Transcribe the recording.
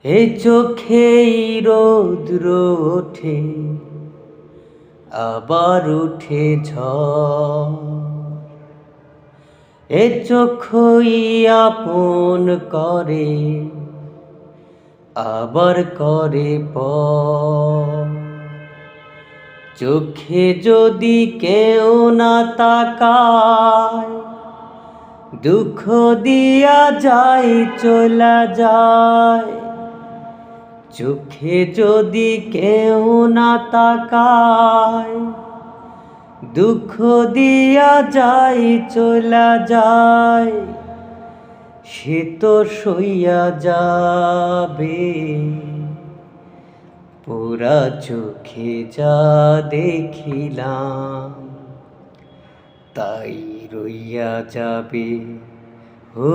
এ চোখেই রৌদ্র ওঠে, আবার উঠে ঝড়। এ চোখই আপন করে, আবার করে পর। চোখে যদি কেউ না তাকায়, দুঃখ দিয়া যায় চলা যায়। চোখে যদি কেউ না তাকায়, দুঃখ দিয়া যায় চলা যায়। সে তো সইয়া যাবে, পুরা চোখে যা দেখিলাম তাই রইয়া যাবে। ও